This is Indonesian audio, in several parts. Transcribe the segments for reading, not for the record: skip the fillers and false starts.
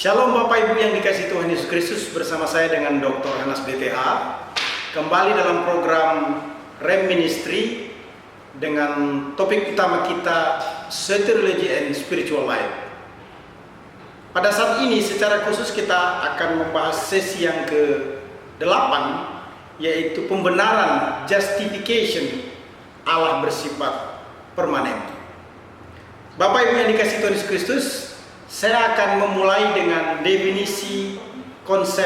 Shalom Bapak Ibu yang dikasihi Tuhan Yesus Kristus, bersama saya dengan Dr. Hanas BTH kembali dalam program Rem Ministry dengan topik utama kita Soteriology and Spiritual Life. Pada saat ini secara khusus kita akan membahas sesi yang ke-8, yaitu pembenaran, justification Allah bersifat permanen. Bapak Ibu yang dikasihi Tuhan Yesus Kristus, saya akan memulai dengan definisi konsep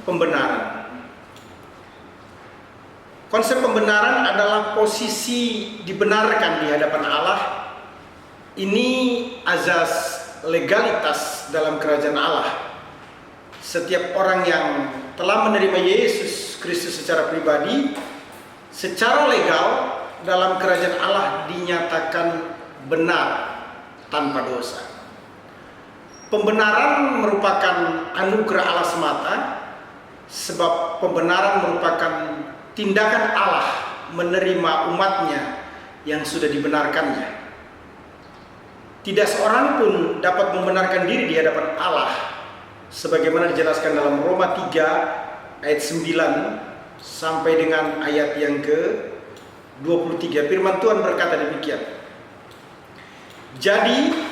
pembenaran. Konsep pembenaran adalah posisi dibenarkan di hadapan Allah. Ini azas legalitas dalam kerajaan Allah. Setiap orang yang telah menerima Yesus Kristus secara pribadi, secara legal dalam kerajaan Allah dinyatakan benar tanpa dosa. Pembenaran merupakan anugerah Allah semata, sebab pembenaran merupakan tindakan Allah menerima umatnya yang sudah dibenarkannya. Tidak seorang pun dapat membenarkan diri di hadapan Allah, sebagaimana dijelaskan dalam Roma 3 ayat 9 sampai dengan ayat yang ke-23. Firman Tuhan berkata demikian. Jadi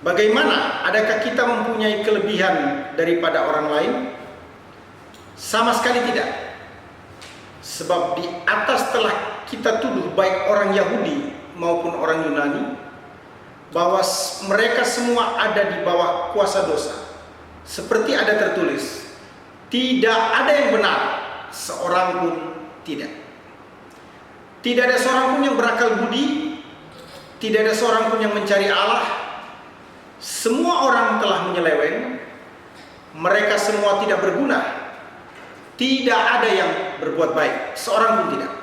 bagaimana? Adakah kita mempunyai kelebihan daripada orang lain? Sama sekali tidak. Sebab di atas telah kita tuduh baik orang Yahudi maupun orang Yunani bahwa mereka semua ada di bawah kuasa dosa. Seperti ada tertulis, tidak ada yang benar, seorang pun tidak. Tidak ada seorang pun yang berakal budi, tidak ada seorang pun yang mencari Allah. Semua orang telah menyeleweng, mereka semua tidak berguna. Tidak ada yang berbuat baik, seorang pun tidak.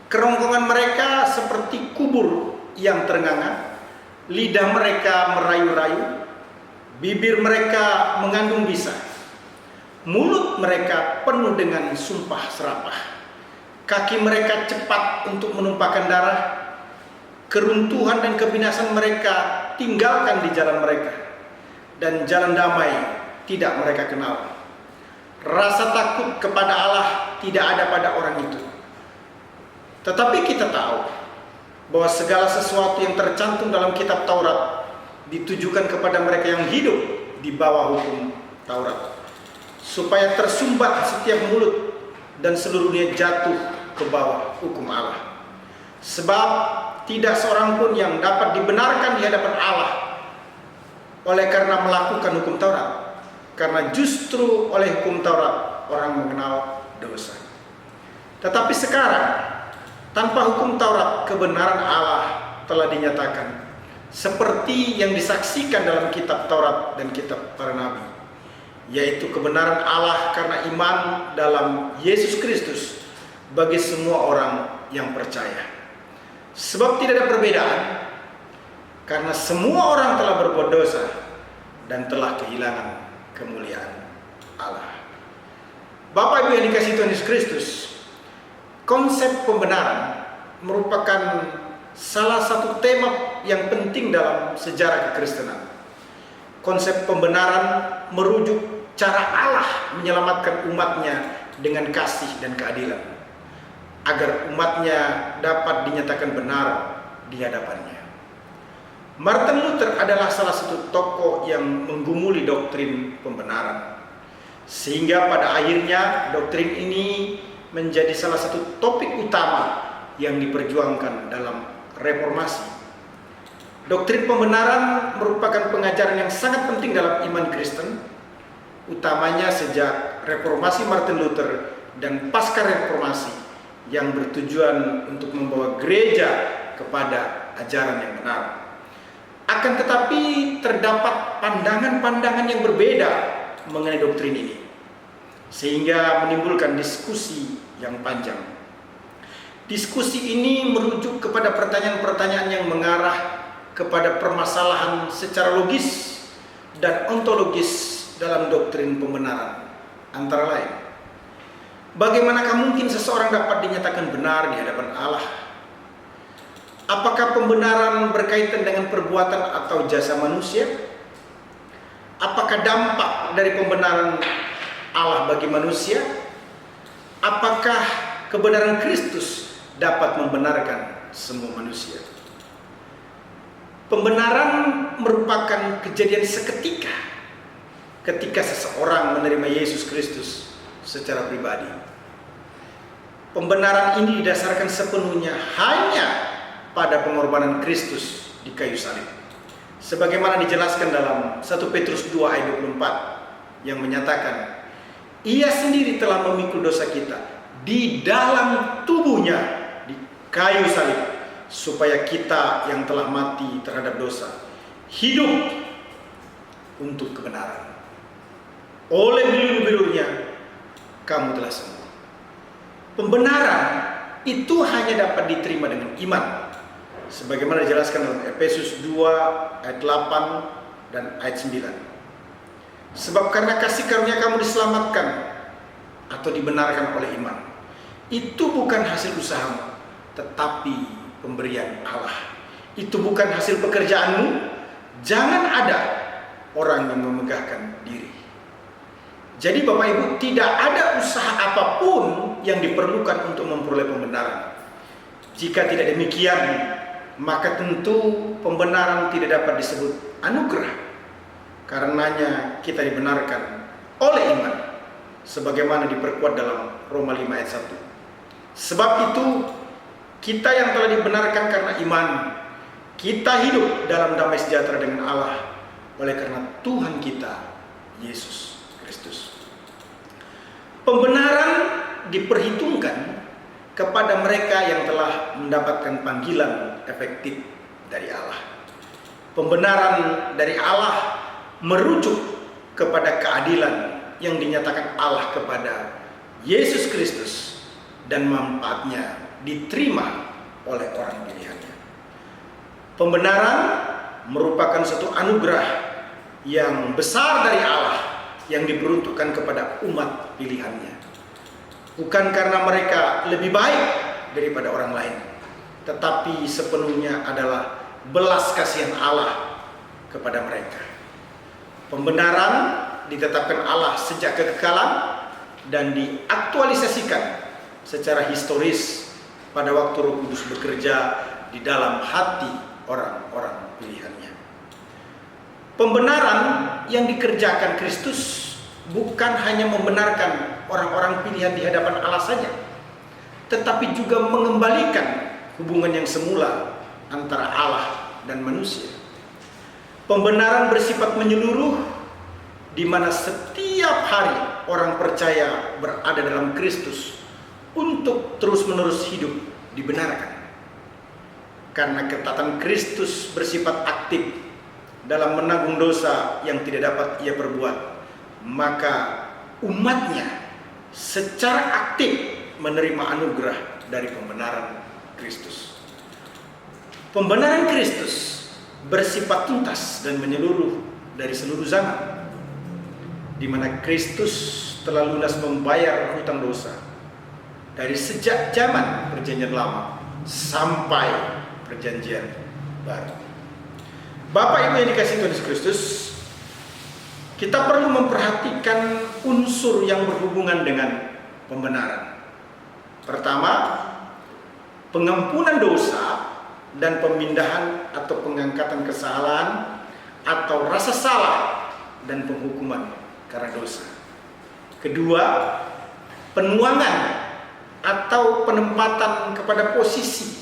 Kerongkongan mereka seperti kubur yang terenganga, lidah mereka merayu-rayu, bibir mereka mengandung bisa, mulut mereka penuh dengan sumpah serapah, kaki mereka cepat untuk menumpahkan darah. Keruntuhan dan kebinasan mereka tinggalkan di jalan mereka, dan jalan damai tidak mereka kenal. Rasa takut kepada Allah tidak ada pada orang itu. Tetapi kita tahu bahwa segala sesuatu yang tercantum dalam kitab Taurat ditujukan kepada mereka yang hidup di bawah hukum Taurat, supaya tersumbat setiap mulut dan seluruhnya jatuh ke bawah hukum Allah. Sebab tidak seorang pun yang dapat dibenarkan di hadapan Allah oleh karena melakukan hukum Taurat, karena justru oleh hukum Taurat orang mengenal dosa. Tetapi sekarang tanpa hukum Taurat kebenaran Allah telah dinyatakan, seperti yang disaksikan dalam kitab Taurat dan kitab para nabi, yaitu kebenaran Allah karena iman dalam Yesus Kristus bagi semua orang yang percaya. Sebab tidak ada perbedaan, karena semua orang telah berbuat dosa dan telah kehilangan kemuliaan Allah. Bapak Ibu yang dikasihi Tuhan Yesus Kristus, konsep pembenaran merupakan salah satu tema yang penting dalam sejarah kekristenan. Konsep pembenaran merujuk cara Allah menyelamatkan umatnya dengan kasih dan keadilan, agar umatnya dapat dinyatakan benar di hadapannya. Martin Luther adalah salah satu tokoh yang menggumuli doktrin pembenaran, sehingga pada akhirnya doktrin ini menjadi salah satu topik utama yang diperjuangkan dalam reformasi. Doktrin pembenaran merupakan pengajaran yang sangat penting dalam iman Kristen, utamanya sejak reformasi Martin Luther dan pasca reformasi, yang bertujuan untuk membawa gereja kepada ajaran yang benar. Akan tetapi terdapat pandangan-pandangan yang berbeda mengenai doktrin ini, sehingga menimbulkan diskusi yang panjang. Diskusi ini merujuk kepada pertanyaan-pertanyaan yang mengarah kepada permasalahan secara logis dan ontologis dalam doktrin pembenaran, antara lain, bagaimanakah mungkin seseorang dapat dinyatakan benar di hadapan Allah? Apakah pembenaran berkaitan dengan perbuatan atau jasa manusia? Apakah dampak dari pembenaran Allah bagi manusia? Apakah kebenaran Kristus dapat membenarkan semua manusia? Pembenaran merupakan kejadian seketika ketika seseorang menerima Yesus Kristus secara pribadi. Pembenaran ini didasarkan sepenuhnya hanya pada pengorbanan Kristus di kayu salib. Sebagaimana dijelaskan dalam 1 Petrus 2 ayat 24 yang menyatakan, Ia sendiri telah memikul dosa kita di dalam tubuhnya di kayu salib, supaya kita yang telah mati terhadap dosa hidup untuk kebenaran. Oleh bilur-bilurnya kamu telah sembuh. Pembenaran itu hanya dapat diterima dengan iman, sebagaimana dijelaskan dalam Efesus 2 ayat 8 dan ayat 9. Sebab karena kasih karunia kamu diselamatkan atau dibenarkan oleh iman. Itu bukan hasil usahamu, tetapi pemberian Allah. Itu bukan hasil pekerjaanmu. Jangan ada orang yang memegahkan diri. Jadi Bapak Ibu, tidak ada usaha apapun yang diperlukan untuk memperoleh pembenaran. Jika tidak demikian, maka tentu pembenaran tidak dapat disebut anugerah. Karenanya kita dibenarkan oleh iman, sebagaimana diperkuat dalam Roma 5 ayat 1. Sebab itu kita yang telah dibenarkan karena iman, kita hidup dalam damai sejahtera dengan Allah oleh karena Tuhan kita Yesus Kristus. Pembenaran diperhitungkan kepada mereka yang telah mendapatkan panggilan efektif dari Allah. Pembenaran dari Allah merujuk kepada keadilan yang dinyatakan Allah kepada Yesus Kristus dan manfaatnya diterima oleh orang pilihannya. Pembenaran merupakan suatu anugerah yang besar dari Allah yang diperuntukkan kepada umat pilihannya. Bukan karena mereka lebih baik daripada orang lain, tetapi sepenuhnya adalah belas kasihan Allah kepada mereka. Pembenaran ditetapkan Allah sejak kekekalan dan diaktualisasikan secara historis pada waktu Roh Kudus bekerja di dalam hati orang-orang pilihannya. Pembenaran yang dikerjakan Kristus bukan hanya membenarkan orang-orang pilihan di hadapan Allah saja, tetapi juga mengembalikan hubungan yang semula antara Allah dan manusia. Pembenaran bersifat menyeluruh, di mana setiap hari orang percaya berada dalam Kristus untuk terus-menerus hidup dibenarkan. Karena ketatan Kristus bersifat aktif dalam menanggung dosa yang tidak dapat ia perbuat, maka umatnya secara aktif menerima anugerah dari pembenaran Kristus. Pembenaran Kristus bersifat tuntas dan menyeluruh dari seluruh zaman, di mana Kristus telah lunas membayar hutang dosa dari sejak zaman Perjanjian Lama sampai Perjanjian Baru. Bapak Ibu yang dikasihi Tuhan Yesus Kristus, kita perlu memperhatikan unsur yang berhubungan dengan pembenaran. Pertama, pengampunan dosa dan pemindahan atau pengangkatan kesalahan atau rasa salah dan penghukuman karena dosa. Kedua, penuangan atau penempatan kepada posisi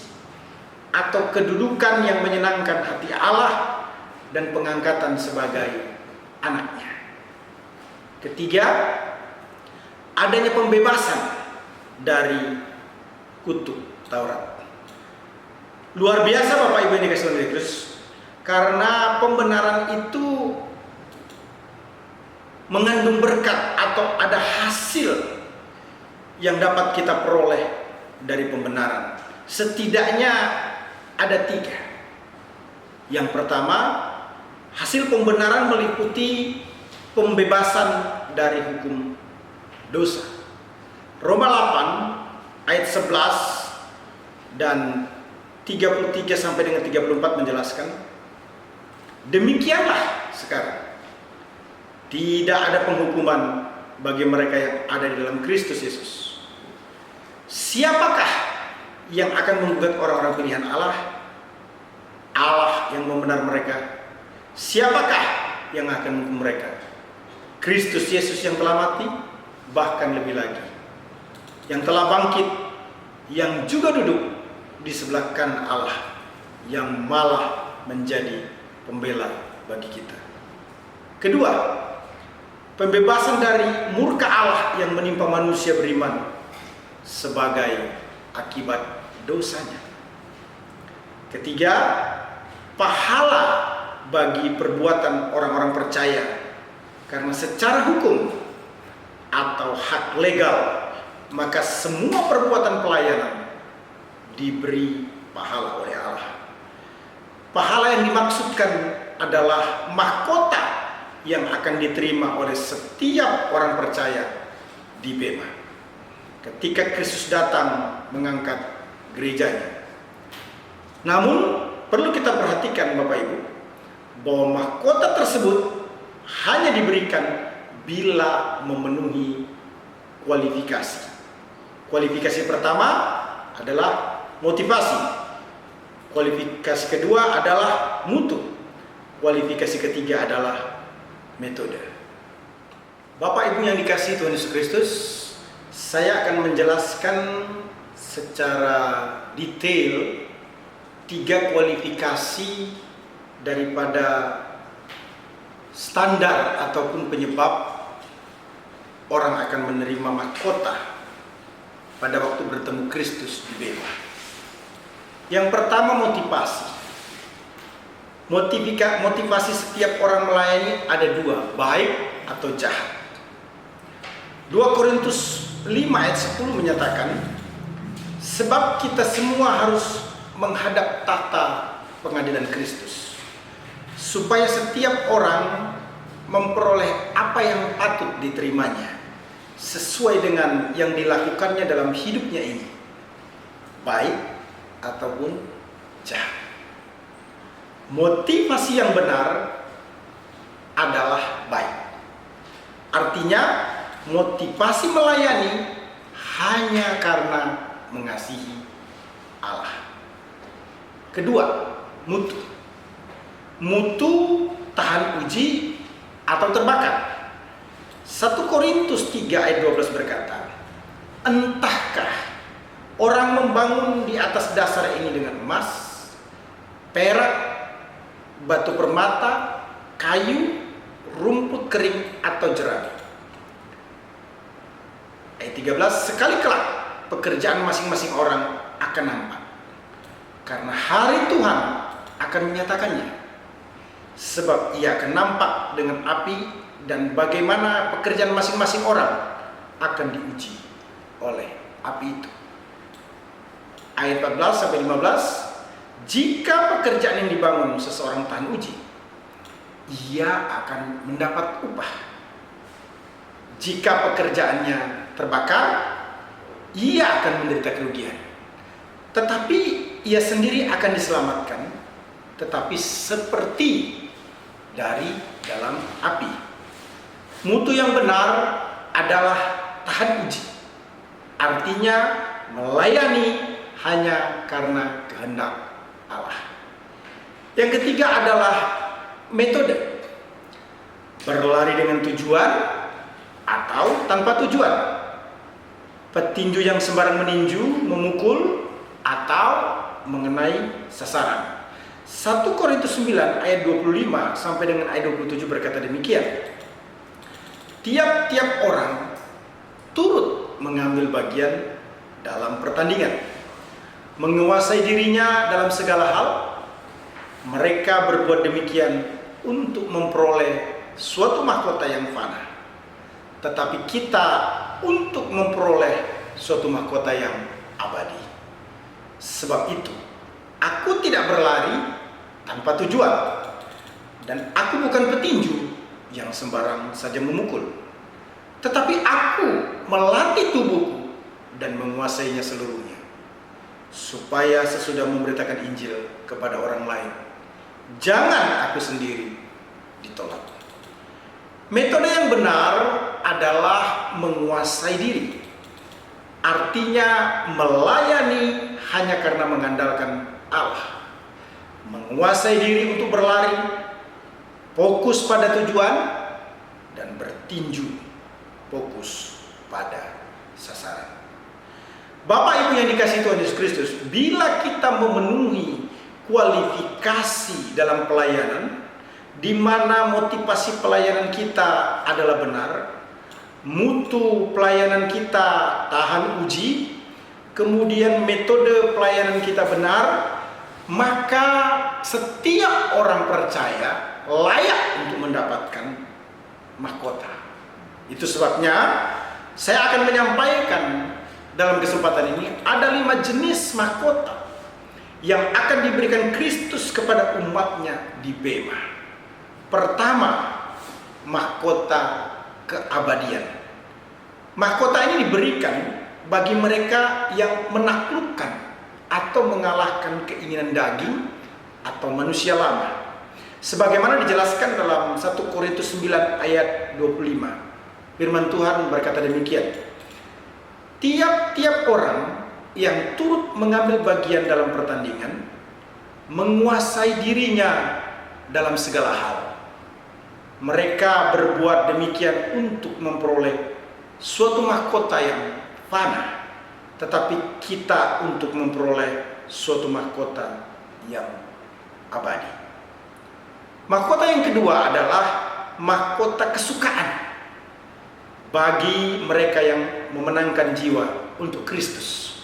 atau kedudukan yang menyenangkan hati Allah dan pengangkatan sebagai anaknya. Ketiga, adanya pembebasan dari kutuk Taurat. Luar biasa Bapak Ibu yang dikasihi Tuhan Yesus, karena pembenaran itu mengandung berkat atau ada hasil yang dapat kita peroleh dari pembenaran. Setidaknya ada 3. Yang pertama, hasil pembenaran meliputi pembebasan dari hukum dosa. Roma 8 ayat 11 dan 33 sampai dengan 34 menjelaskan, demikianlah sekarang tidak ada penghukuman bagi mereka yang ada di dalam Kristus Yesus. Siapakah yang akan menggugat orang-orang pilihan Allah? Allah yang membenar mereka. Siapakah yang akan menghukum mereka? Kristus Yesus yang telah mati, bahkan lebih lagi, yang telah bangkit, yang juga duduk di sebelah kanan Allah, yang malah menjadi pembela bagi kita. Kedua, pembebasan dari murka Allah yang menimpa manusia beriman sebagai akibat dosanya. Ketiga, pahala bagi perbuatan orang-orang percaya, karena secara hukum atau hak legal, maka semua perbuatan pelayanan diberi pahala oleh Allah. Pahala yang dimaksudkan adalah mahkota yang akan diterima oleh setiap orang percaya di Bema ketika Kristus datang mengangkat gerejanya. Namun perlu kita perhatikan Bapak Ibu, bahwa mahkota tersebut hanya diberikan bila memenuhi kualifikasi. Kualifikasi pertama adalah motivasi. Kualifikasi kedua adalah mutu. Kualifikasi ketiga adalah metode. Bapak Ibu yang dikasihi Tuhan Yesus Kristus, saya akan menjelaskan secara detail 3 kualifikasi daripada standar ataupun penyebab orang akan menerima mahkota pada waktu bertemu Kristus di Bema. Yang pertama, motivasi. Motivasi setiap orang melayani ada 2, baik atau jahat. 2 Korintus 5 ayat 10 menyatakan, sebab kita semua harus menghadap tahta pengadilan Kristus, supaya setiap orang memperoleh apa yang patut diterimanya sesuai dengan yang dilakukannya dalam hidupnya ini, baik ataupun jahat. Motivasi yang benar adalah baik. Artinya motivasi melayani hanya karena mengasihi Allah. Kedua, mutu. Mutu tahan uji atau terbakar. 1 Korintus 3 ayat 12 berkata, entahkah orang membangun di atas dasar ini dengan emas, perak, batu permata, kayu, rumput kering atau jerami. Ayat 13, sekali kelak pekerjaan masing-masing orang akan nampak, karena hari Tuhan akan menyatakannya. Sebab ia akan nampak dengan api, dan bagaimana pekerjaan masing-masing orang akan diuji oleh api itu. Ayat 14 sampai 15, jika pekerjaan yang dibangun seseorang tahan uji, ia akan mendapat upah. Jika pekerjaannya terbakar, ia akan menderita kerugian. Tetapi ia sendiri akan diselamatkan, tetapi seperti dari dalam api. Mutu yang benar adalah tahan uji. Artinya melayani hanya karena kehendak Allah. Yang ketiga adalah metode. Berlari dengan tujuan atau tanpa tujuan. Petinju yang sembarang meninju, memukul, atau mengenai sasaran. 1 Korintus 9 ayat 25 sampai dengan ayat 27 berkata demikian. Tiap-tiap orang turut mengambil bagian dalam pertandingan, menguasai dirinya dalam segala hal. Mereka berbuat demikian untuk memperoleh suatu mahkota yang fana, tetapi kita untuk memperoleh suatu mahkota yang abadi. Sebab itu aku tidak berlari tanpa tujuan, dan aku bukan petinju yang sembarang saja memukul, tetapi aku melatih tubuhku dan menguasainya seluruhnya. supaya sesudah memberitakan Injil kepada orang lain, jangan aku sendiri ditolak. Metode yang benar adalah menguasai diri. Artinya melayani hanya karena mengandalkan Allah. Menguasai diri untuk berlari, fokus pada tujuan, dan bertinju, fokus pada sasaran. Bapak Ibu yang dikasihi Tuhan Yesus Kristus, bila kita memenuhi kualifikasi dalam pelayanan, di mana motivasi pelayanan kita adalah benar, mutu pelayanan kita tahan uji, kemudian metode pelayanan kita benar, maka setiap orang percaya layak untuk mendapatkan mahkota. Itu sebabnya saya akan menyampaikan dalam kesempatan ini ada 5 jenis mahkota yang akan diberikan Kristus kepada umatnya di Bema. Pertama, mahkota keabadian. Mahkota ini diberikan bagi mereka yang menaklukkan atau mengalahkan keinginan daging atau manusia lama. Sebagaimana dijelaskan dalam 1 Korintus 9 ayat 25. Firman Tuhan berkata demikian. Tiap-tiap orang yang turut mengambil bagian dalam pertandingan menguasai dirinya dalam segala hal. Mereka berbuat demikian untuk memperoleh suatu mahkota yang fana, tetapi kita untuk memperoleh suatu mahkota yang abadi. Mahkota yang kedua adalah mahkota kesukaan bagi mereka yang memenangkan jiwa untuk Kristus.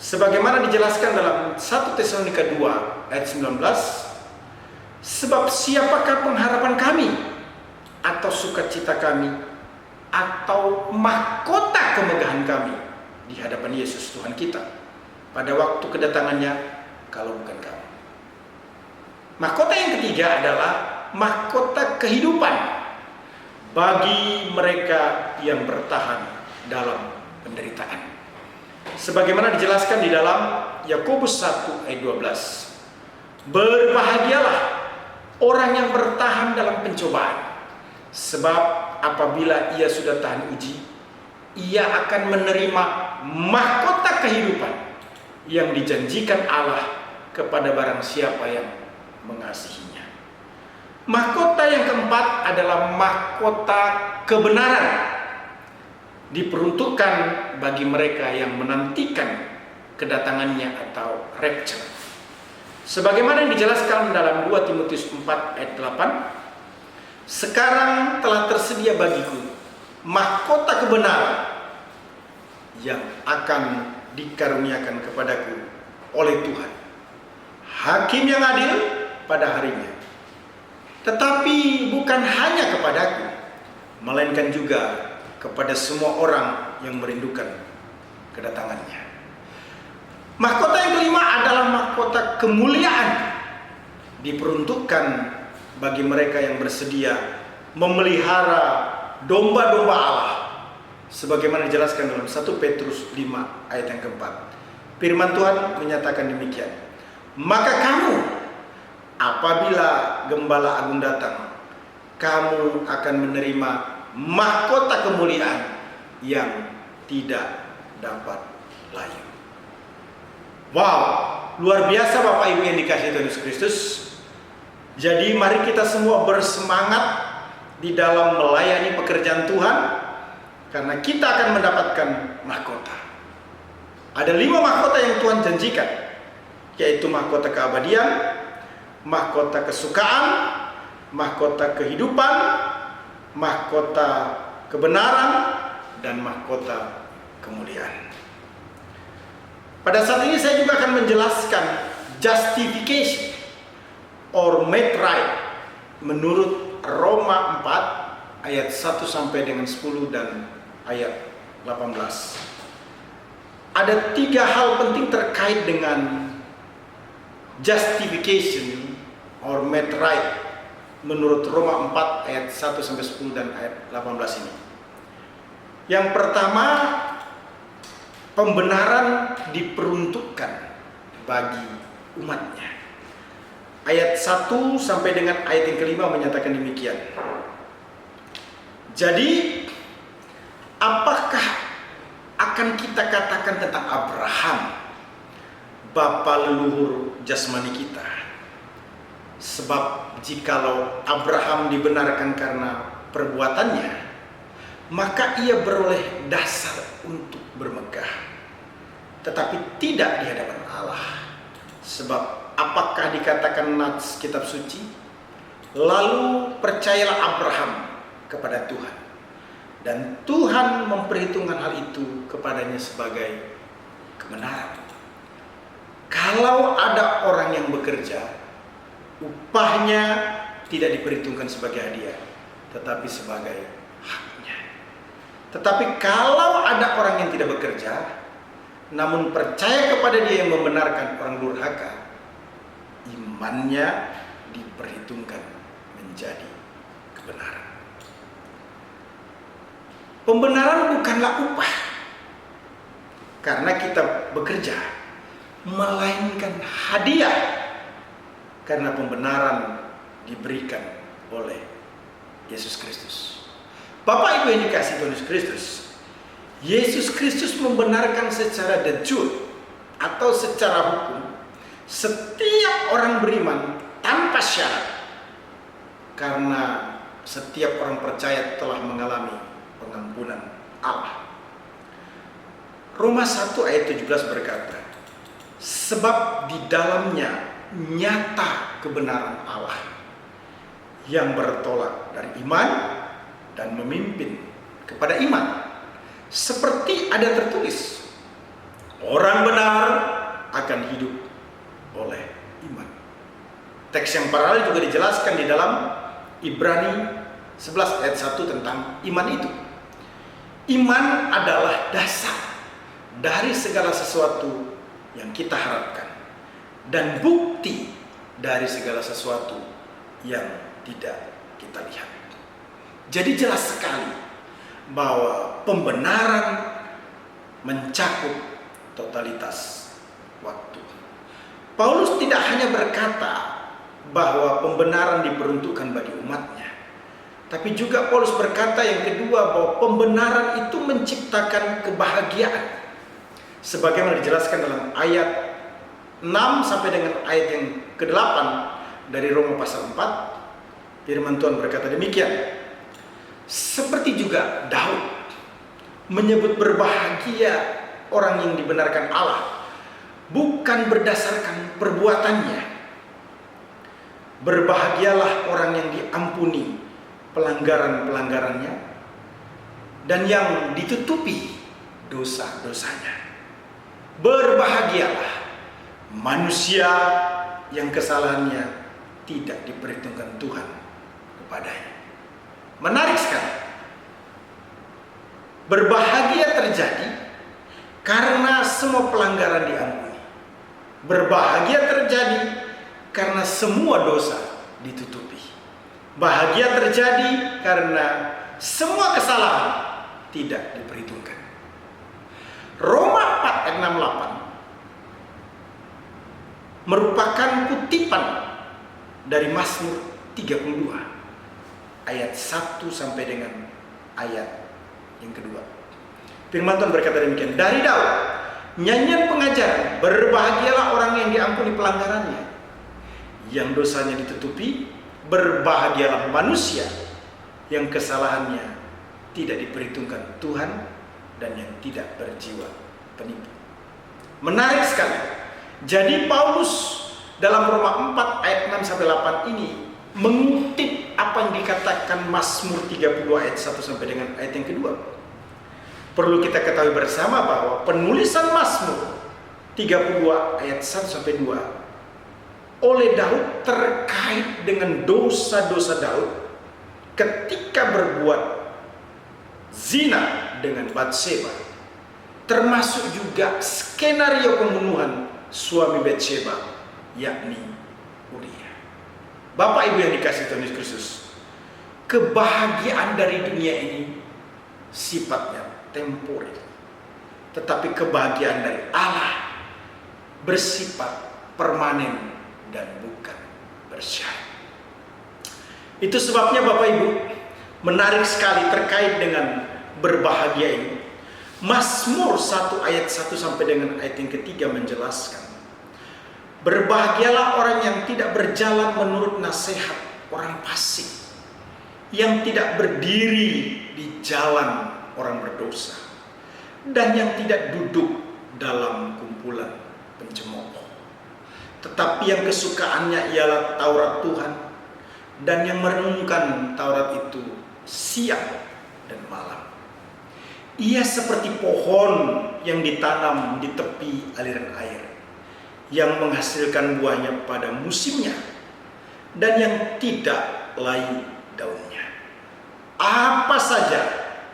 Sebagaimana dijelaskan dalam 1 Tesalonika 2 ayat 19, sebab siapakah pengharapan kami atau sukacita kami atau mahkota kemegahan kami di hadapan Yesus Tuhan kita pada waktu kedatangannya kalau bukan kamu. Mahkota yang ketiga adalah mahkota kehidupan bagi mereka yang bertahan dalam penderitaan. Sebagaimana dijelaskan di dalam Yakobus 1 ayat 12. Berbahagialah orang yang bertahan dalam pencobaan, sebab apabila ia sudah tahan uji, ia akan menerima mahkota kehidupan yang dijanjikan Allah kepada barang siapa yang mengasihinya. Mahkota yang keempat adalah mahkota kebenaran, diperuntukkan bagi mereka yang menantikan kedatangannya atau rapture. Sebagaimana yang dijelaskan dalam 2 Timotius 4 ayat 8, sekarang telah tersedia bagiku mahkota kebenaran yang akan dikaruniakan kepadaku oleh Tuhan, Hakim yang adil pada harinya. Tetapi bukan hanya kepadaku, melainkan juga kepada semua orang yang merindukan kedatangannya. Mahkota yang kelima adalah mahkota kemuliaan, diperuntukkan bagi mereka yang bersedia memelihara domba-domba Allah. Sebagaimana dijelaskan dalam 1 Petrus 5 ayat yang keempat. Firman Tuhan menyatakan demikian. Maka kamu, apabila Gembala Agung datang, kamu akan menerima mahkota kemuliaan yang tidak dapat layu. Wow, luar biasa Bapak Ibu yang dikasihi Tuhan Yesus Kristus. Jadi mari kita semua bersemangat di dalam melayani pekerjaan Tuhan, karena kita akan mendapatkan mahkota. Ada 5 mahkota yang Tuhan janjikan, yaitu mahkota keabadian, mahkota kesukaan, mahkota kehidupan, mahkota kebenaran, dan mahkota kemuliaan. Pada saat ini saya juga akan menjelaskan justification or made right menurut Roma 4 ayat 1 sampai dengan 10 dan ayat 18. Ada 3 hal penting terkait dengan justification or made right menurut Roma 4 ayat 1 sampai 10 dan ayat 18 ini. Yang pertama, pembenaran diperuntukkan bagi umatnya. Ayat 1 sampai dengan ayat yang kelima menyatakan demikian. Jadi, apakah akan kita katakan tentang Abraham, bapa leluhur jasmani kita? Sebab jikalau Abraham dibenarkan karena perbuatannya, maka ia beroleh dasar untuk bermegah, tetapi tidak di hadapan Allah. Sebab apakah dikatakan nats kitab suci? Lalu percayalah Abraham kepada Tuhan, dan Tuhan memperhitungkan hal itu kepadanya sebagai kebenaran. Kalau ada orang yang bekerja, upahnya tidak diperhitungkan sebagai hadiah, tetapi sebagai haknya. Tetapi kalau ada orang yang tidak bekerja, namun percaya kepada Dia yang membenarkan orang durhaka, imannya diperhitungkan menjadi kebenaran. Pembenaran bukanlah upah karena kita bekerja, melainkan hadiah karena pembenaran diberikan oleh Yesus Kristus. Bapak Ibu yang dikasihi Tuhan Yesus Kristus, Yesus Kristus membenarkan secara de jure atau secara hukum setiap orang beriman tanpa syarat, karena setiap orang percaya telah mengalami pengampunan Allah. Roma 1 ayat 17 berkata, sebab di dalamnya nyata kebenaran Allah yang bertolak dari iman dan memimpin kepada iman. Seperti ada tertulis, orang benar akan hidup oleh iman. Teks yang paralel juga dijelaskan di dalam Ibrani 11 ayat 1 tentang iman itu. Iman adalah dasar dari segala sesuatu yang kita harapkan dan bukti dari segala sesuatu yang tidak kita lihat. Jadi jelas sekali bahwa pembenaran mencakup totalitas waktu. Paulus tidak hanya berkata bahwa pembenaran diperuntukkan bagi umatnya, tapi juga Paulus berkata yang kedua bahwa pembenaran itu menciptakan kebahagiaan. Sebagaimana dijelaskan dalam ayat 6 sampai dengan ayat yang ke-8 dari Roma pasal 4, firman Tuhan berkata demikian. Seperti juga Daud menyebut berbahagia orang yang dibenarkan Allah bukan berdasarkan perbuatannya. Berbahagialah orang yang diampuni pelanggaran-pelanggarannya dan yang ditutupi dosa-dosanya. Berbahagialah manusia yang kesalahannya tidak diperhitungkan Tuhan kepadanya. Menarik sekali. Berbahagia terjadi karena semua pelanggaran diampuni. Berbahagia terjadi karena semua dosa ditutupi. Bahagia terjadi karena semua kesalahan tidak diperhitungkan. Roma 4 ayat 68 merupakan kutipan dari Mazmur 32 ayat 1 sampai dengan ayat yang kedua. Firman Tuhan berkata demikian, dari Daud, nyanyian pengajaran, berbahagialah orang yang diampuni pelanggarannya, yang dosanya ditutupi. Berbahagialah manusia yang kesalahannya tidak diperhitungkan Tuhan dan yang tidak berjiwa penipu. Menarik sekali. Jadi Paulus dalam Roma 4 ayat 6 sampai 8 ini mengutip apa yang dikatakan Mazmur 32 ayat 1 sampai dengan ayat yang kedua. Perlu kita ketahui bersama bahwa penulisan Mazmur 32 ayat 1 sampai 2 oleh Daud terkait dengan dosa-dosa Daud ketika berbuat zina dengan Batseba, termasuk juga skenario pembunuhan suami Batseba, yakni Uria. Bapak Ibu yang dikasihi Tuhan Yesus Kristus, kebahagiaan dari dunia ini sifatnya temporer. tetapi kebahagiaan dari Allah bersifat permanen dan bukan bersyarat. Itu sebabnya Bapak Ibu, menarik sekali terkait dengan berbahagia ini. Mazmur 1 ayat 1 sampai dengan ayat yang ketiga menjelaskan, berbahagialah orang yang tidak berjalan menurut nasihat orang fasik, yang tidak berdiri di jalan orang berdosa, dan yang tidak duduk dalam kumpulan pencemooh. Tetapi yang kesukaannya ialah Taurat Tuhan, dan yang merenungkan Taurat itu siang dan malam. Ia seperti pohon yang ditanam di tepi aliran air, yang menghasilkan buahnya pada musimnya, dan yang tidak lai daunnya. Apa saja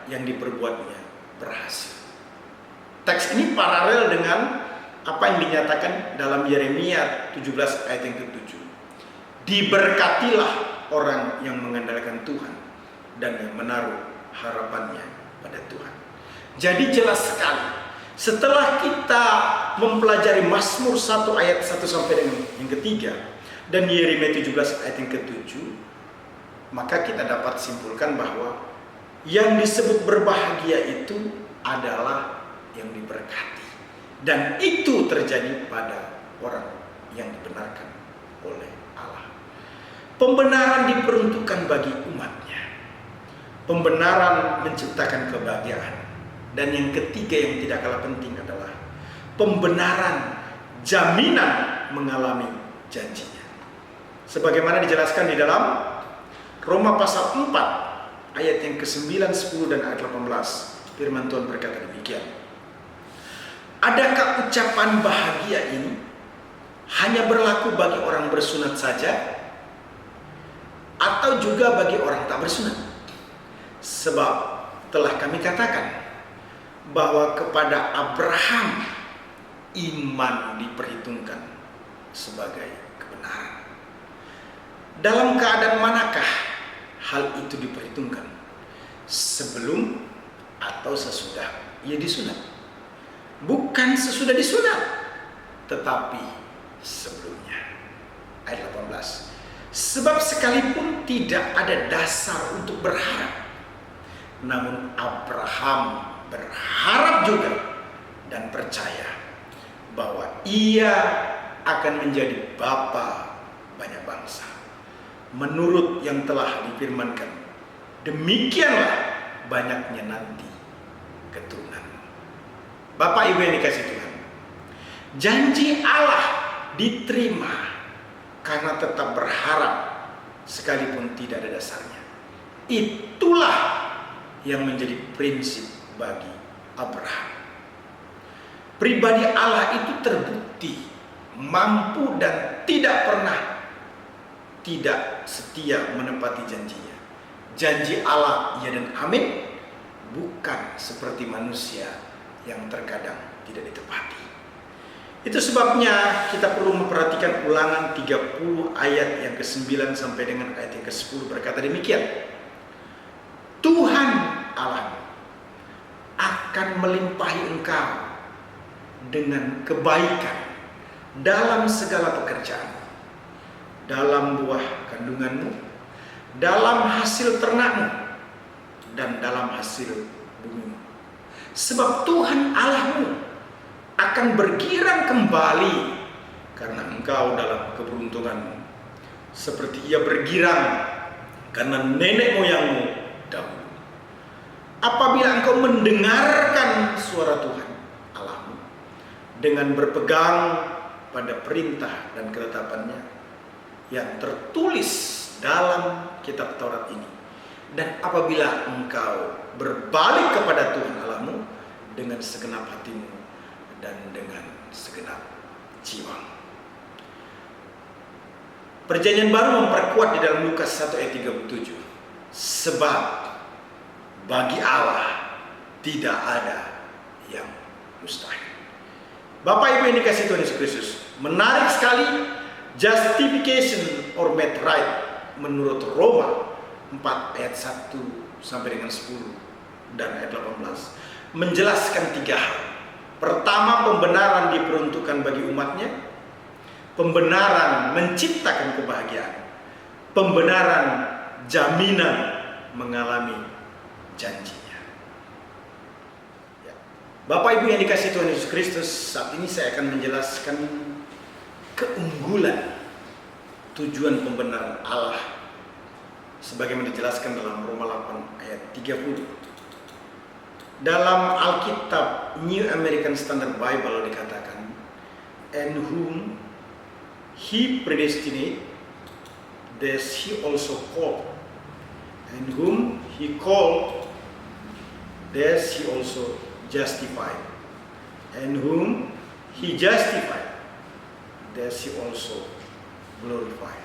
yang diperbuatnya berhasil. Teks ini paralel dengan apa yang dinyatakan dalam Yeremia 17 ayat yang ke-7. Diberkatilah orang yang mengandalkan Tuhan dan yang menaruh harapannya pada Tuhan. Jadi jelas sekali, setelah kita mempelajari Mazmur 1 ayat 1 sampai dengan yang ketiga dan Yeremia 17 ayat yang ke-7, maka kita dapat simpulkan bahwa yang disebut berbahagia itu adalah yang diberkati, dan itu terjadi pada orang yang dibenarkan oleh Allah. Pembenaran diperuntukkan bagi umatnya. Pembenaran menciptakan kebahagiaan. Dan yang ketiga yang tidak kalah penting adalah pembenaran, jaminan mengalami janjinya. Sebagaimana dijelaskan di dalam Roma pasal 4 ayat yang ke-9, 10 dan ayat 18. Firman Tuhan berkata demikian. Adakah ucapan bahagia ini hanya berlaku bagi orang bersunat saja, atau juga bagi orang tak bersunat? Sebab telah kami katakan bahwa kepada Abraham iman diperhitungkan sebagai kebenaran. Dalam keadaan manakah hal itu diperhitungkan? Sebelum atau sesudah ia disunat? Bukan sesudah disunat, tetapi sebelumnya. Ayat 18. Sebab sekalipun tidak ada dasar untuk berharap, namun Abraham berharap juga dan percaya bahwa ia akan menjadi bapa banyak bangsa, menurut yang telah difirmankan, demikianlah banyaknya nanti keturunan. Bapak Ibu yang dikasihi Tuhan, janji Allah diterima karena tetap berharap sekalipun tidak ada dasarnya. Itulah yang menjadi prinsip bagi Abraham. Pribadi Allah itu terbukti mampu dan tidak pernah tidak setia menepati janjinya. Janji Allah ya dan amin, bukan seperti manusia yang terkadang tidak ditepati. Itu sebabnya kita perlu memperhatikan Ulangan 30 ayat yang ke-9 sampai dengan ayat yang ke-10 berkata demikian. Tuhan Allah akan melimpahi engkau dengan kebaikan dalam segala pekerjaan, dalam buah kandunganmu, dalam hasil ternakmu, dan dalam hasil bumimu. Sebab Tuhan Allahmu akan bergirang kembali karena engkau dalam keberuntunganmu, seperti ia bergirang karena nenek moyangmu dahulu. Apabila engkau mendengarkan suara Tuhan Allahmu dengan berpegang pada perintah dan ketetapannya yang tertulis dalam kitab Taurat ini, dan apabila engkau berbalik kepada Tuhan Allahmu dengan segenap hatimu dan dengan segenap jiwa. Perjanjian baru memperkuat di dalam Lukas 1 ayat 37. Sebab bagi Allah tidak ada yang mustahil. Bapak Ibu yang dikasihi Tuhan Yesus Kristus, menarik sekali justification or made right menurut Roma 4 ayat 1 sampai dengan 10 dan ayat 18 menjelaskan 3 hal. Pertama, pembenaran diperuntukkan bagi umatnya. Pembenaran menciptakan kebahagiaan. Pembenaran jaminan mengalami janjinya. Ya. Bapak Ibu yang dikasihi Tuhan Yesus Kristus, saat ini saya akan menjelaskan keunggulan tujuan pembenaran Allah sebagaimana dijelaskan dalam Roma 8 ayat 30. Dalam Alkitab New American Standard Bible dikatakan, and whom he predestinate, thus he also called, and whom he called, thus he also justified, and whom he justified, thus he also glorified.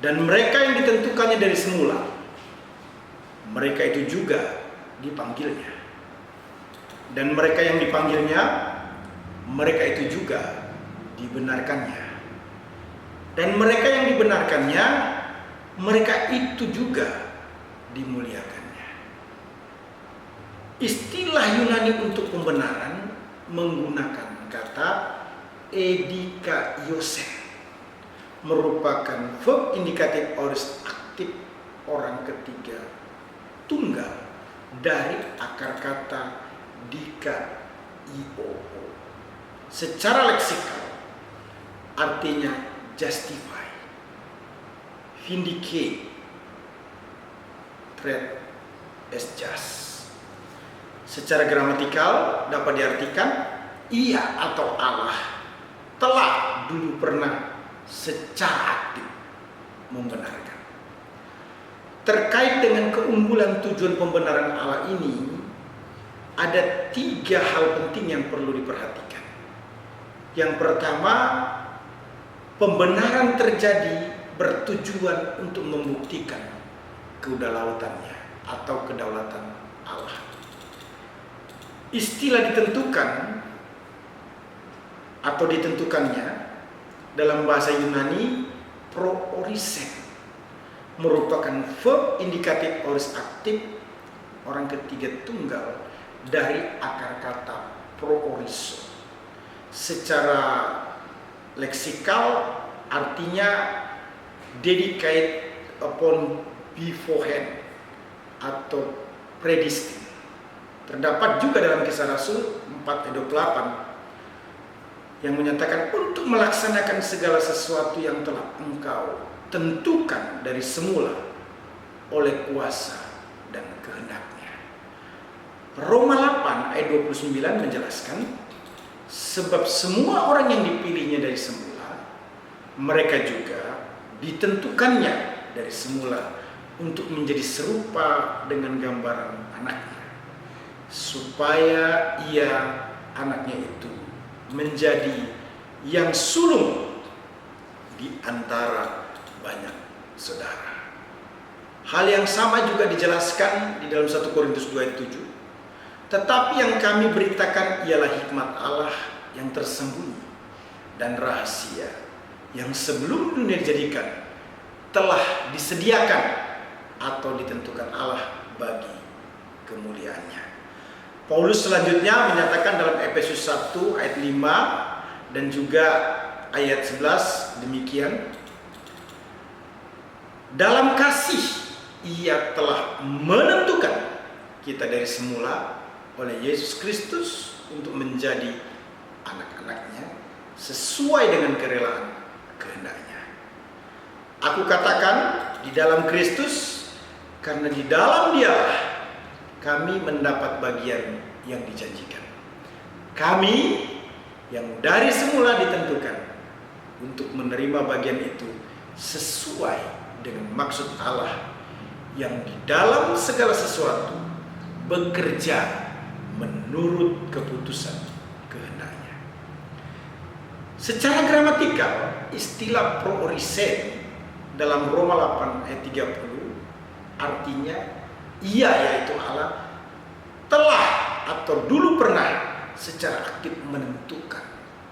Dan mereka yang ditentukannya dari semula, mereka itu juga dipanggilnya. Dan mereka yang dipanggilnya, mereka itu juga dibenarkannya. Dan mereka yang dibenarkannya, mereka itu juga dimuliakannya. Istilah Yunani untuk pembenaran menggunakan kata edikaiosem, merupakan verb indikatif aorist aktif orang ketiga tunggal dari akar kata dikaio. Secara leksikal artinya justify, vindicate, treat as just. Secara gramatikal dapat diartikan ia atau Allah telah dulu pernah secara aktif membenarkan. Terkait dengan keunggulan tujuan pembenaran Allah ini, ada 3 hal penting yang perlu diperhatikan. Yang pertama, pembenaran terjadi bertujuan untuk membuktikan kedaulatannya atau kedaulatan Allah. Istilah ditentukan atau ditentukannya dalam bahasa Yunani proorisen, merupakan verb indikatif aorist aktif orang ketiga tunggal dari akar kata proorizo. Secara leksikal artinya dedicate upon beforehand atau predestined. Terdapat juga dalam Kisah Rasul 4 ayat 28 yang menyatakan untuk melaksanakan segala sesuatu yang telah engkau tentukan dari semula oleh kuasa dan kehendaknya. Roma 8 ayat 29 menjelaskan, sebab semua orang yang dipilihnya dari semula, mereka juga ditentukannya dari semula untuk menjadi serupa dengan gambaran anaknya, supaya ia, anaknya itu, menjadi yang sulung di antara banyak saudara. Hal yang sama juga dijelaskan di dalam 1 Korintus 2 ayat 7. Tetapi yang kami beritakan ialah hikmat Allah yang tersembunyi dan rahasia yang sebelum dunia dijadikan telah disediakan atau ditentukan Allah bagi kemuliaannya. Paulus selanjutnya menyatakan dalam Efesus 1 ayat 5 dan juga ayat 11 demikian. Dalam kasih ia telah menentukan kita dari semula oleh Yesus Kristus untuk menjadi anak-anaknya sesuai dengan kerelaan kehendaknya. Aku katakan di dalam Kristus, karena di dalam Dialah kami mendapat bagian yang dijanjikan. Kami yang dari semula ditentukan untuk menerima bagian itu sesuai dengan maksud Allah yang di dalam segala sesuatu bekerja menurut keputusan kehendaknya. Secara gramatikal, istilah proorisen dalam Roma 8 ayat 30 artinya ia, yaitu Allah, telah atau dulu pernah secara aktif menentukan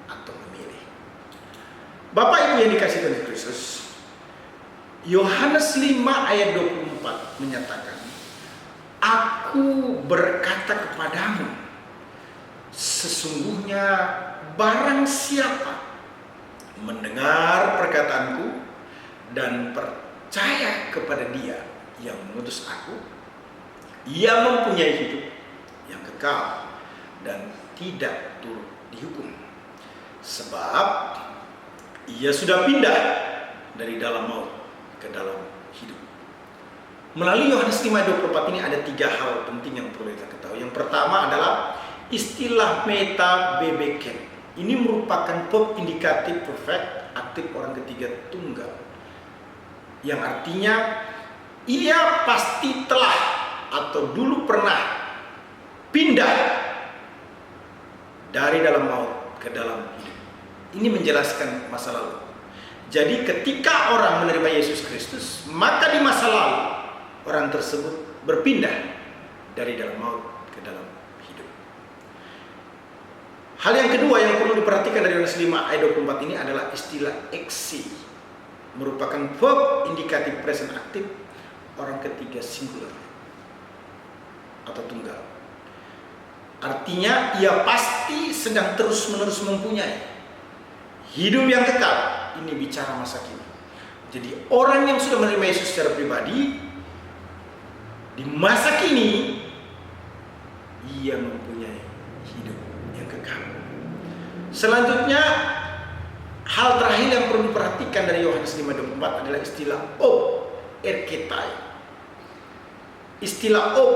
atau memilih. Bapak Ibu yang dikasihi Tuhan Yesus, Yohanes 5 ayat 24 menyatakan, Aku berkata kepadamu, Sesungguhnya barang siapa mendengar perkataanku dan percaya kepada Dia yang mengutus aku, ia mempunyai hidup yang kekal dan tidak turut dihukum. Sebab ia sudah pindah dari dalam maut ke dalam hidup. Melalui Yohanes 5:24 ini ada 3 hal penting yang perlu kita ketahui. Yang pertama adalah istilah meta bebeken. Ini merupakan verb indikatif perfect aktif orang ketiga tunggal, yang artinya ia pasti telah atau dulu pernah pindah dari dalam maut ke dalam hidup. Ini menjelaskan masa lalu. Jadi ketika orang menerima Yesus Kristus, maka di masa lalu orang tersebut berpindah dari dalam maut ke dalam hidup. Hal yang kedua yang perlu diperhatikan dari Yohanes 5 ayat 24 ini adalah istilah eksi, merupakan verb indikatif present aktif orang ketiga singular atau tunggal. Artinya ia pasti sedang terus-menerus mempunyai hidup yang kekal. Ini bicara masa kini. Jadi orang yang sudah menerima Yesus secara pribadi, di masa kini ia mempunyai hidup yang kekal. Selanjutnya, hal terakhir yang perlu diperhatikan dari Yohanes 5:24 adalah istilah o, erketai. Istilah o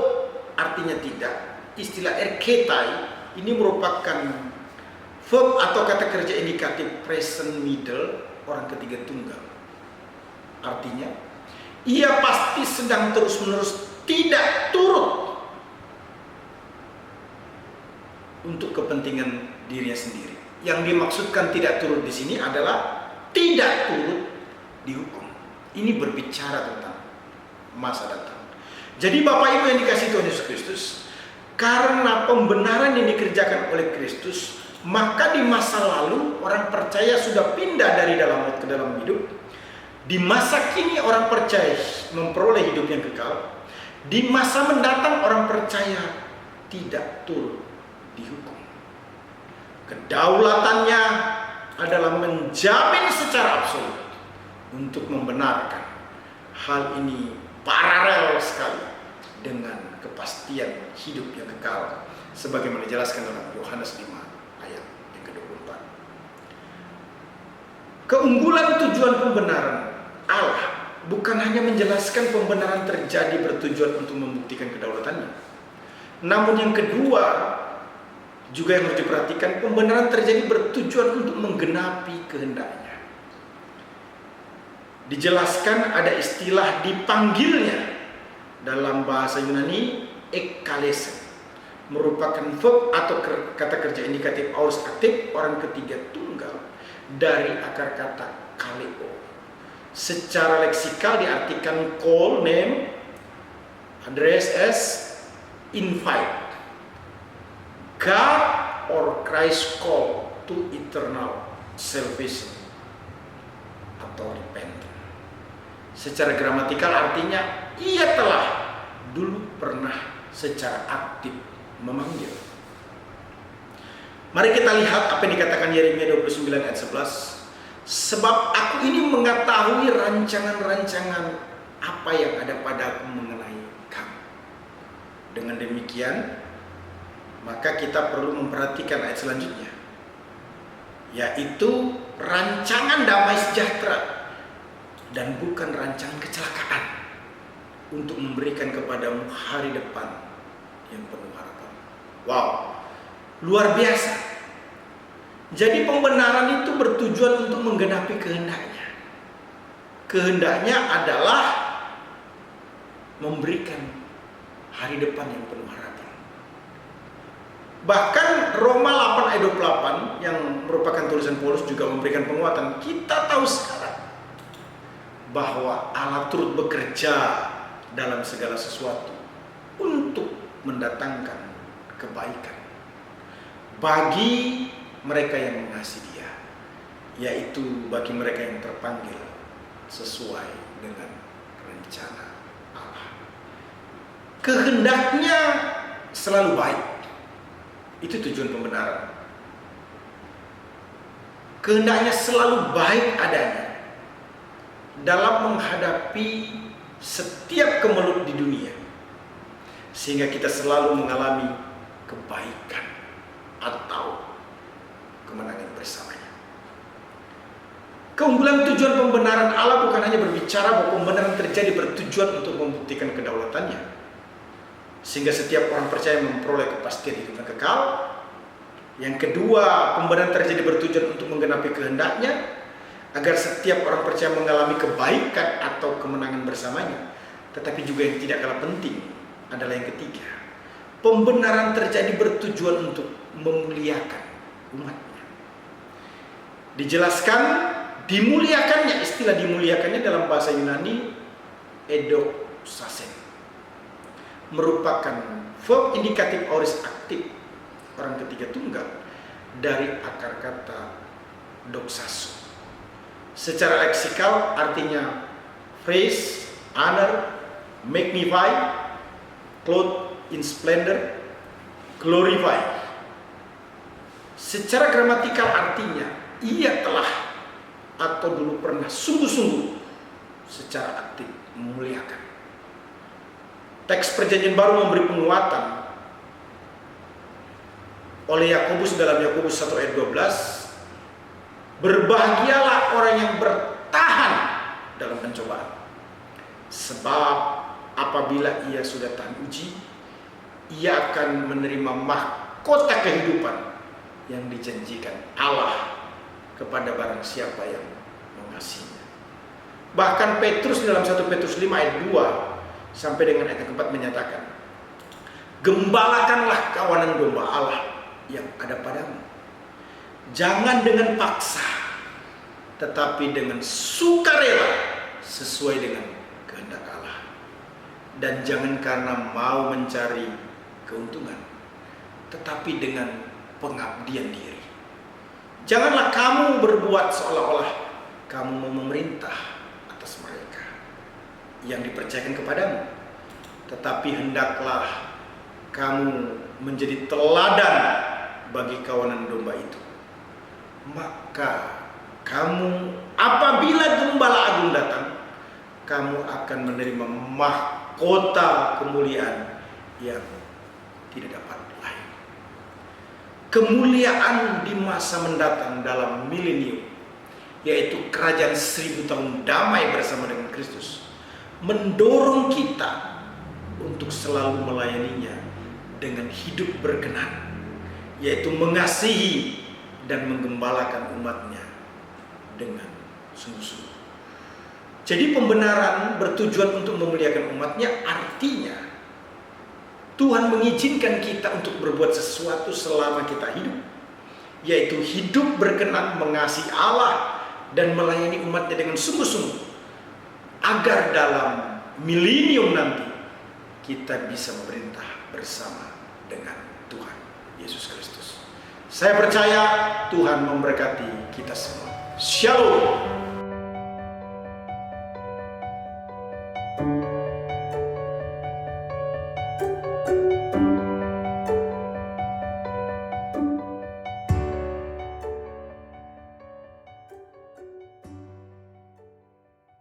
artinya tidak. Istilah erketai ini merupakan verb atau kata kerja indikatif present middle orang ketiga tunggal. Artinya, ia pasti sedang terus-menerus tidak turut untuk kepentingan dirinya sendiri. Yang dimaksudkan tidak turut di sini adalah tidak turut dihukum. Ini berbicara tentang masa datang. Jadi Bapak Ibu yang dikasihi Tuhan Yesus Kristus, karena pembenaran yang dikerjakan oleh Kristus, maka di masa lalu orang percaya sudah pindah dari dalam maut ke dalam hidup. Di masa kini orang percaya memperoleh hidup yang kekal. Di masa mendatang orang percaya tidak turut dihukum. Kedaulatannya adalah menjamin secara absolut untuk membenarkan. Hal ini paralel sekali dengan kepastian hidup yang kekal, sebagaimana dijelaskan dalam Yohanes 5 ayat yang ke-24. Keunggulan tujuan pembenaran Allah bukan hanya menjelaskan pembenaran terjadi bertujuan untuk membuktikan kedaulatannya. Namun yang kedua juga yang harus diperhatikan, pembenaran terjadi bertujuan untuk menggenapi kehendaknya. Dijelaskan ada istilah dipanggilnya dalam bahasa Yunani ekkalesen, merupakan verb atau kata kerja indikatif aorist aktif orang ketiga tunggal dari akar kata kaleo. Secara leksikal diartikan call, name, address as, invite. God or Christ call to eternal salvation atau repentance. Secara gramatikal artinya ia telah dulu pernah secara aktif memanggil. Mari kita lihat apa yang dikatakan Yeremia 29 ayat 11. Sebab aku ini mengetahui rancangan-rancangan apa yang ada padaku mengenai kamu. Dengan demikian, maka kita perlu memperhatikan ayat selanjutnya, yaitu rancangan damai sejahtera dan bukan rancangan kecelakaan, untuk memberikan kepadamu hari depan yang penuh harapan. Wow, luar biasa. Jadi pembenaran itu bertujuan untuk menggenapi kehendaknya. Kehendaknya adalah memberikan hari depan yang penuh harapan. Bahkan Roma 8 ayat 28 yang merupakan tulisan Paulus juga memberikan penguatan. Kita tahu sekarang bahwa Allah turut bekerja dalam segala sesuatu untuk mendatangkan kebaikan bagi mereka yang mengasihi Dia, yaitu bagi mereka yang terpanggil sesuai dengan rencana Allah. Kehendaknya selalu baik. Itu tujuan pembenaran. Kehendaknya selalu baik adanya dalam menghadapi setiap kemelut di dunia, sehingga kita selalu mengalami kebaikan atau kemenangan bersamanya. Keunggulan tujuan pembenaran Allah bukan hanya berbicara bahwa pembenaran terjadi bertujuan untuk membuktikan kedaulatannya, sehingga setiap orang percaya memperoleh kepastian hidup yang kekal. Yang kedua, pembenaran terjadi bertujuan untuk menggenapi kehendaknya, agar setiap orang percaya mengalami kebaikan atau kemenangan bersamanya. Tetapi juga yang tidak kalah penting adalah yang ketiga, pembenaran terjadi bertujuan untuk memuliakan umatnya. Dijelaskan dimuliakannya, istilah dimuliakannya dalam bahasa Yunani edoxasen, merupakan verb indikatif aorist aktif orang ketiga tunggal dari akar kata doxazo. Secara leksikal artinya praise, honor, magnify, clothe in splendor, glorify. Secara gramatikal artinya ia telah atau dulu pernah sungguh-sungguh secara aktif memuliakan. Teks Perjanjian Baru memberi penguatan oleh Yakobus dalam Yakobus 1 ayat 12, berbahagialah orang yang bertahan dalam pencobaan, sebab apabila ia sudah tahan uji, ia akan menerima mahkota kehidupan yang dijanjikan Allah kepada barang siapa yang mengasihinya. Bahkan Petrus dalam 1 Petrus 5 ayat 2 sampai dengan ayat keempat menyatakan, gembalakanlah kawanan domba Allah yang ada padamu, jangan dengan paksa, tetapi dengan sukarela sesuai dengan kehendak Allah, dan jangan karena mau mencari keuntungan, tetapi dengan pengabdian diri. Janganlah kamu berbuat seolah-olah kamu mau memerintah atas mereka yang dipercayakan kepadamu, tetapi hendaklah kamu menjadi teladan bagi kawanan domba itu. Maka kamu, apabila Gembala Agung datang, kamu akan menerima mahkota kemuliaan yang tidak dapat lain. Kemuliaan di masa mendatang dalam milenium, yaitu kerajaan 1000 tahun damai bersama dengan Kristus, mendorong kita untuk selalu melayaninya dengan hidup berkenan, yaitu mengasihi dan menggembalakan umatnya dengan sungguh-sungguh. Jadi pembenaran bertujuan untuk memuliakan umatnya, artinya Tuhan mengizinkan kita untuk berbuat sesuatu selama kita hidup, yaitu hidup berkenan, mengasihi Allah dan melayani umatnya dengan sungguh-sungguh, agar dalam milenium nanti kita bisa memerintah bersama dengan Tuhan Yesus Kristus. Saya percaya Tuhan memberkati kita semua. Shalom.